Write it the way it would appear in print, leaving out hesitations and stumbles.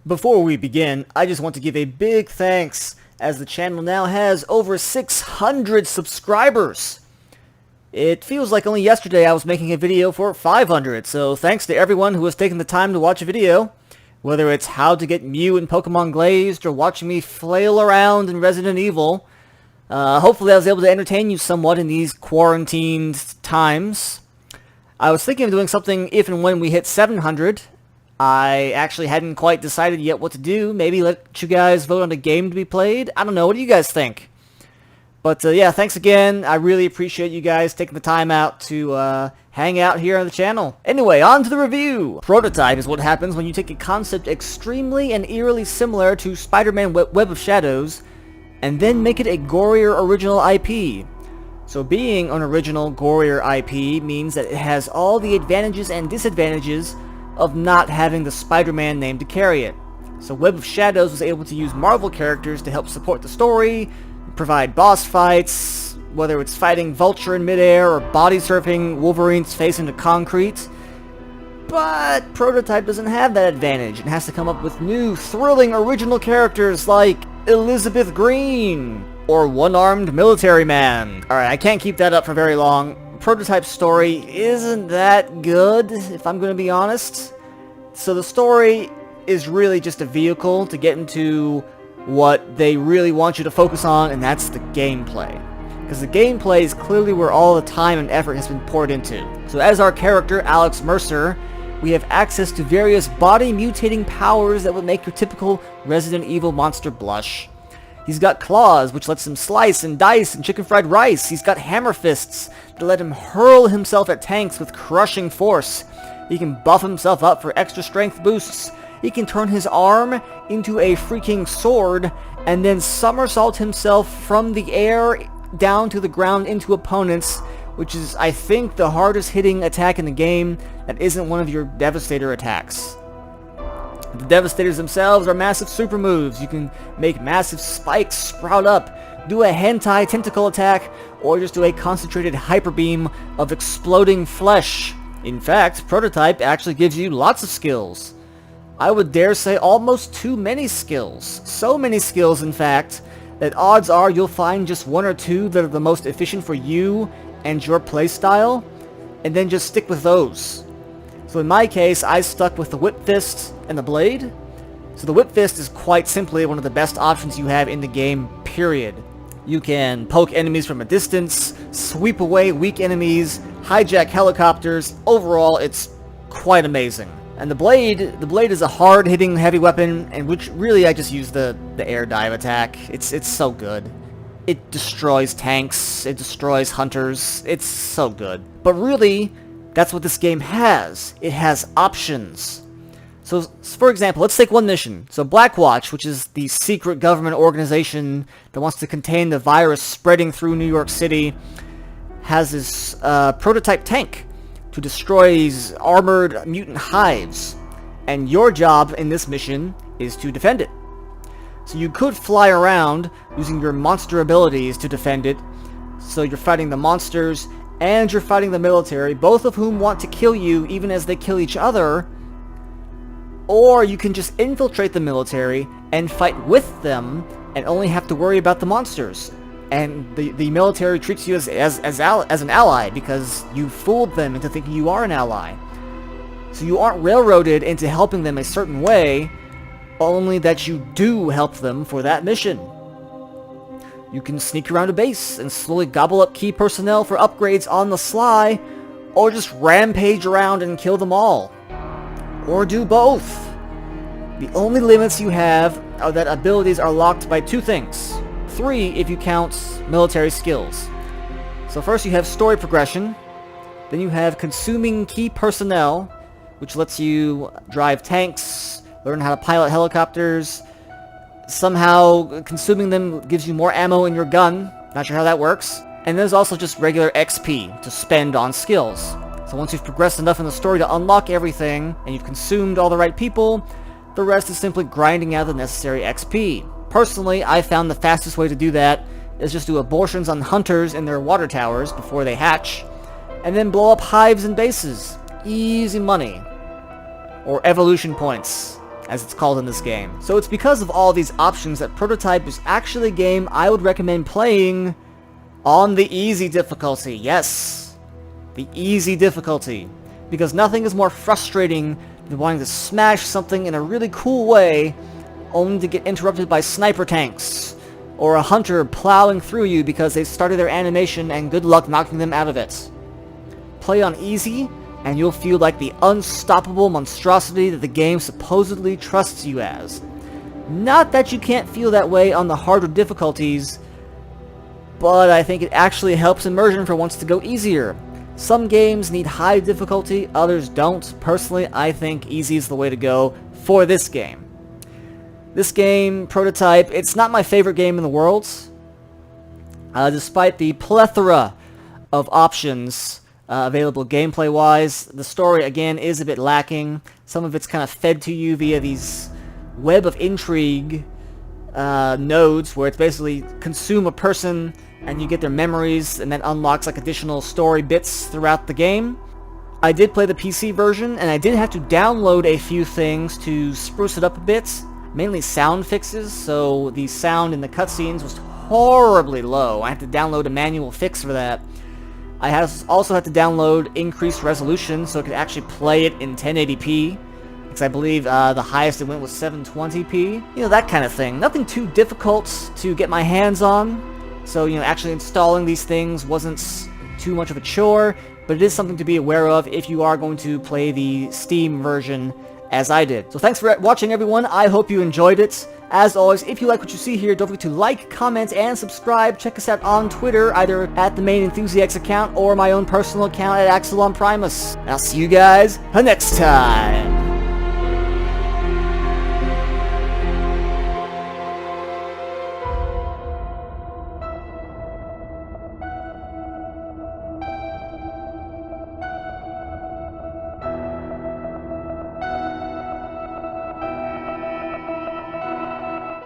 Before we begin, I just want to give a big thanks as the channel now has over 600 subscribers. It feels like only yesterday I was making a video for 500, so thanks to everyone who has taken the time to watch a video. Whether it's how to get Mew in Pokemon Glazed or watching me flail around in Resident Evil. Hopefully I was able to entertain you somewhat in these quarantined times. I was thinking of doing something if and when we hit 700. I actually hadn't quite decided yet what to do. Maybe let you guys vote on a game to be played. I don't know. What do you guys think? But yeah, thanks again. I really appreciate you guys taking the time out to hang out here on the channel. Anyway, on to the review. Prototype is what happens when you take a concept extremely and eerily similar to Spider-Man Web of Shadows and then make it a gorier original IP. So being an original gorier IP means that it has all the advantages and disadvantages of not having the Spider-Man name to carry it. So Web of Shadows was able to use Marvel characters to help support the story, provide boss fights, whether it's fighting Vulture in midair or body surfing Wolverine's face into concrete. But Prototype doesn't have that advantage and has to come up with new, thrilling, original characters like Elizabeth Green or One-Armed Military Man. Alright, I can't keep that up for very long. Prototype's story isn't that good, if I'm going to be honest. So the story is really just a vehicle to get into what they really want you to focus on, and that's the gameplay. Because the gameplay is clearly where all the time and effort has been poured into. So as our character, Alex Mercer, we have access to various body-mutating powers that would make your typical Resident Evil monster blush. He's got claws, which lets him slice and dice and chicken fried rice. He's got hammer fists that let him hurl himself at tanks with crushing force. He can buff himself up for extra strength boosts. He can turn his arm into a freaking sword and then somersault himself from the air down to the ground into opponents, which is, I think, the hardest hitting attack in the game that isn't one of your Devastator attacks. The Devastators themselves are massive super moves. You can make massive spikes sprout up, do a hentai tentacle attack, or just do a concentrated hyper beam of exploding flesh. In fact, Prototype actually gives you lots of skills. I would dare say almost too many skills. So many skills, in fact, that odds are you'll find just one or two that are the most efficient for you and your playstyle, and then just stick with those. So in my case, I stuck with the Whip Fist and the Blade. So the Whip Fist is quite simply one of the best options you have in the game, period. You can poke enemies from a distance, sweep away weak enemies, hijack helicopters. Overall, it's quite amazing. And the Blade is a hard-hitting heavy weapon, and which really I just use the air dive attack. It's so good. It destroys tanks, it destroys hunters, it's so good. But really, that's what this game has. It has options. So, for example, let's take one mission. So Blackwatch, which is the secret government organization that wants to contain the virus spreading through New York City, has this prototype tank to destroy these armored mutant hives. And your job in this mission is to defend it. So you could fly around using your monster abilities to defend it. So you're fighting the monsters and you're fighting the military, both of whom want to kill you even as they kill each other. Or you can just infiltrate the military and fight with them and only have to worry about the monsters. And the military treats you as an ally because you fooled them into thinking you are an ally. So you aren't railroaded into helping them a certain way, only that you do help them for that mission. You can sneak around a base and slowly gobble up key personnel for upgrades on the sly, or just rampage around and kill them all. Or do both. The only limits you have are that abilities are locked by two things. 3 if you count military skills. So first you have story progression, then you have consuming key personnel, which lets you drive tanks, learn how to pilot helicopters. Somehow consuming them gives you more ammo in your gun. Not sure how that works. And there's also just regular XP to spend on skills. So once you've progressed enough in the story to unlock everything, and you've consumed all the right people, the rest is simply grinding out the necessary XP. Personally, I found the fastest way to do that is just do abortions on hunters in their water towers before they hatch, and then blow up hives and bases. Easy money. Or evolution points. as it's called in this game. So it's because of all these options that Prototype is actually a game I would recommend playing on the easy difficulty. Yes, the easy difficulty. Because nothing is more frustrating than wanting to smash something in a really cool way, only to get interrupted by sniper tanks, or a hunter plowing through you because they started their animation and good luck knocking them out of it. Play on easy, and you'll feel like the unstoppable monstrosity that the game supposedly trusts you as. Not that you can't feel that way on the harder difficulties, but I think it actually helps immersion for once to go easier. Some games need high difficulty, others don't. Personally, I think easy is the way to go for this game. This game, Prototype, it's not my favorite game in the world. Despite the plethora of options available gameplay-wise, the story, again, is a bit lacking. Some of it's kind of fed to you via these web of intrigue nodes, where it's basically consume a person and you get their memories, and that unlocks like additional story bits throughout the game. I did play the PC version, and I did have to download a few things to spruce it up a bit, mainly sound fixes, so the sound in the cutscenes was horribly low. I had to download a manual fix for that. I also had to download increased resolution so I could actually play it in 1080p, because I believe the highest it went was 720p. You know, that kind of thing. Nothing too difficult to get my hands on. So, you know, actually installing these things wasn't too much of a chore, but it is something to be aware of if you are going to play the Steam version as I did. So thanks for watching, everyone. I hope you enjoyed it. As always, if you like what you see here, don't forget to like, comment, and subscribe. Check us out on Twitter, either at the main Enthusiasts account or my own personal account at Axelon Primus. And I'll see you guys next time.